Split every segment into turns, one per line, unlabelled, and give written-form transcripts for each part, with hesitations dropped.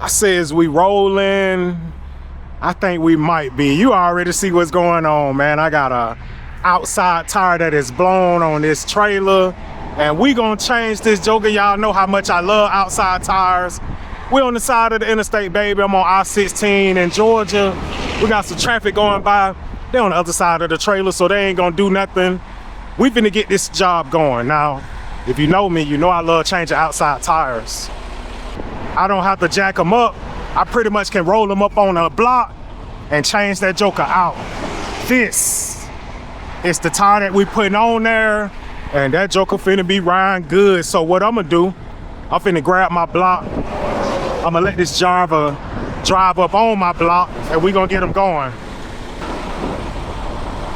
I says we rolling. I think we might be. You already see what's going on, man. I got a outside tire that is blown on this trailer, and we gonna change this joker. Y'all know how much I love outside tires. We're on the side of the interstate, baby. I'm on I-16 in Georgia. We got some traffic going by. They're on the other side of the trailer, so they ain't gonna do nothing. We finna get this job going. Now, if you know me, you know I love changing outside tires. I don't have to jack them up. I pretty much can roll them up on a block and change that joker out. This is the tire that we putting on there, and that joker finna be riding good. So what I'm gonna do, I'm finna grab my block. I'm gonna let this driver drive up on my block, and we gonna get him going.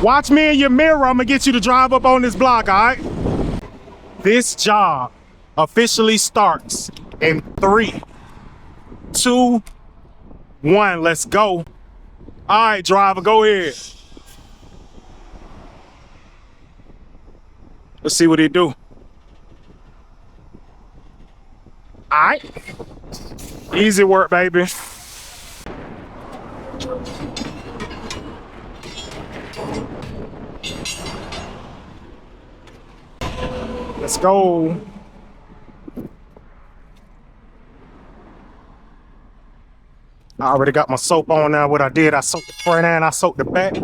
Watch me in your mirror. I'm gonna get you to drive up on this block, all right? This job officially starts in 3, 2, 1. Let's go. All right, driver, go ahead. Let's see what he do. All right. Easy work, baby. Let's go. I already got my soap on now. What I did, I soaked the front and I soaked the back.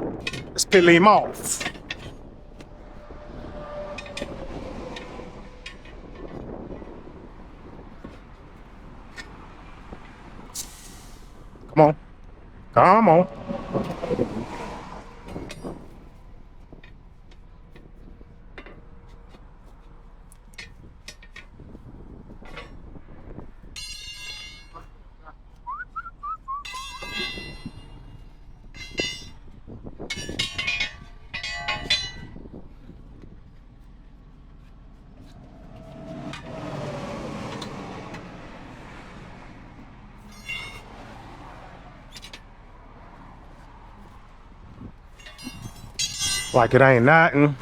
Let's peel him off. Come on. Come on. Like it ain't nothing.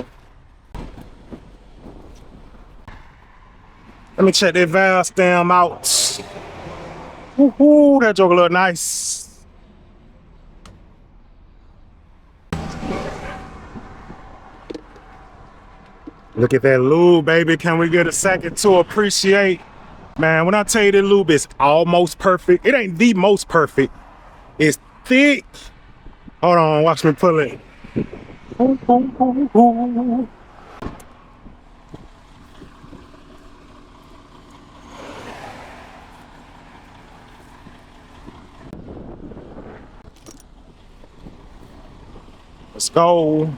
Let me check that valve stem out. Woohoo, that joker look nice. Look at that lube, baby. Can we get a second to appreciate? Man, when I tell you the lube is almost perfect, it ain't the most perfect. It's thick. Hold on, watch me pull it. Ooh, ooh, ooh, ooh. Let's go.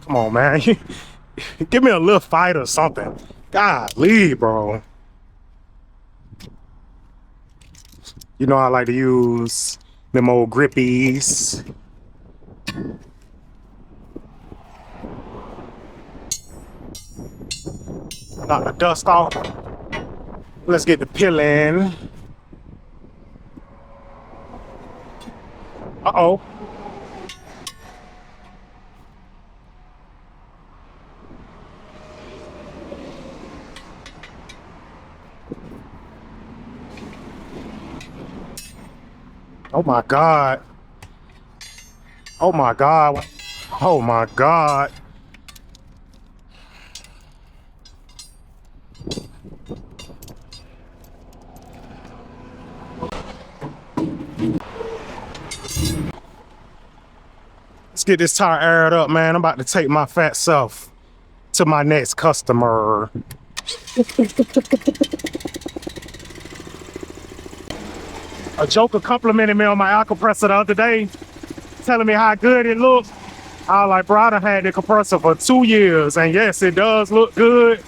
Come on, man. Give me a little fight or something. Golly, bro. You know I like to use them old grippies. Knock the dust off. Let's get the peeling. Uh-oh. Oh my God. Oh my God. Oh my God. Let's get this tire aired up, man. I'm about to take my fat self to my next customer. A joker complimented me on my air compressor the other day, telling me how good it looked. I was like, bro, I done had the compressor for 2 years, and yes, it does look good.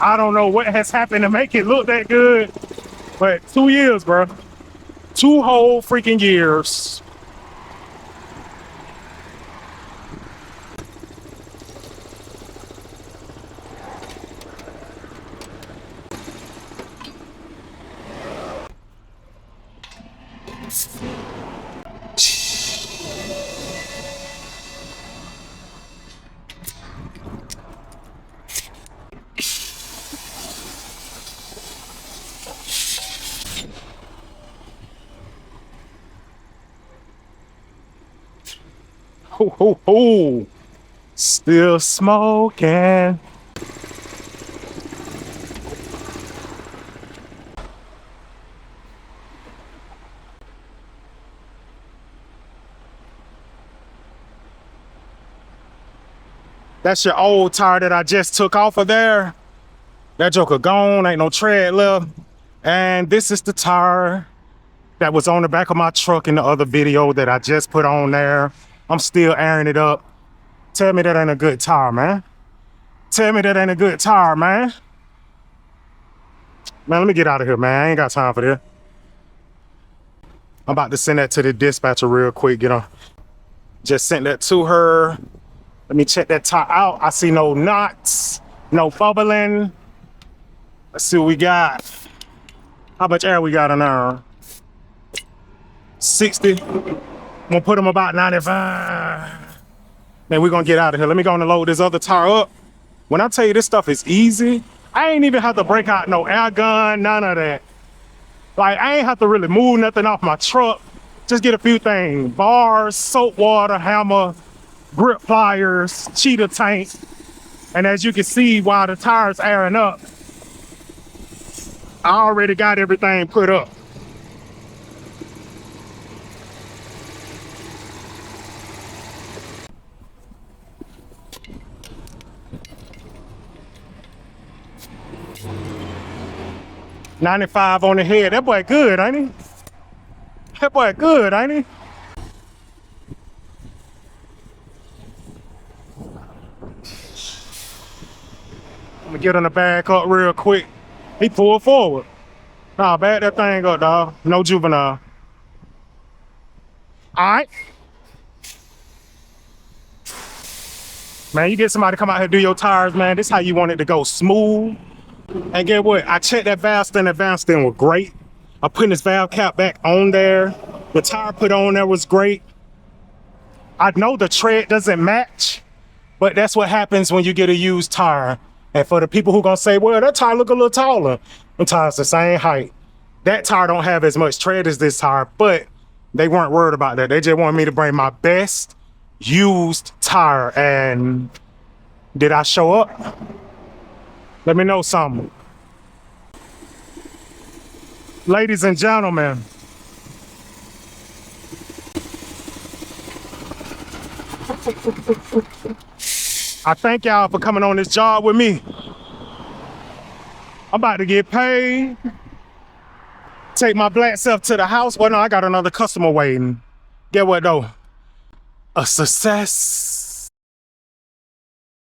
I don't know what has happened to make it look that good, but 2 years, bro. 2 whole freaking years. Hoo, hoo, hoo. Still smoking. That's your old tire that I just took off of there. That joker gone, ain't no tread left. And this is the tire that was on the back of my truck in the other video that I just put on there. I'm still airing it up. Tell me that ain't a good tire, man. Tell me that ain't a good tire, man. Man, let me get out of here, man. I ain't got time for this. I'm about to send that to the dispatcher real quick, you know. Just sent that to her. Let me check that tire out. I see no knots, no bubbling. Let's see what we got. How much air we got in there? 60. I'm gonna put them about 95. Man, we're gonna get out of here. Let me go and load this other tire up. When I tell you this stuff is easy, I ain't even have to break out no air gun, none of that. Like, I ain't have to really move nothing off my truck. Just get a few things. Bars, soap water, hammer, grip pliers, cheetah tank. And as you can see, while the tire's airing up, I already got everything put up. $95 on the head. That boy good, ain't he? That boy good, ain't he? I'm gonna get on the back up real quick. He pulled forward. Nah, back that thing up, dog. No juvenile. All right. Man, you get somebody to come out here to do your tires, man. This is how you want it to go, smooth. And get what? I checked that valve stem. That valve stem was great. I put this valve cap back on there. The tire put on there was great. I know the tread doesn't match, but that's what happens when you get a used tire. And for the people who gonna say, well, that tire look a little taller, the tire's the same height. That tire don't have as much tread as this tire, but they weren't worried about that. They just wanted me to bring my best used tire. And did I show up? Let me know something. Ladies and gentlemen, I thank y'all for coming on this job with me. I'm about to get paid. Take my black self to the house. Well, no, I got another customer waiting. Get what though? A success.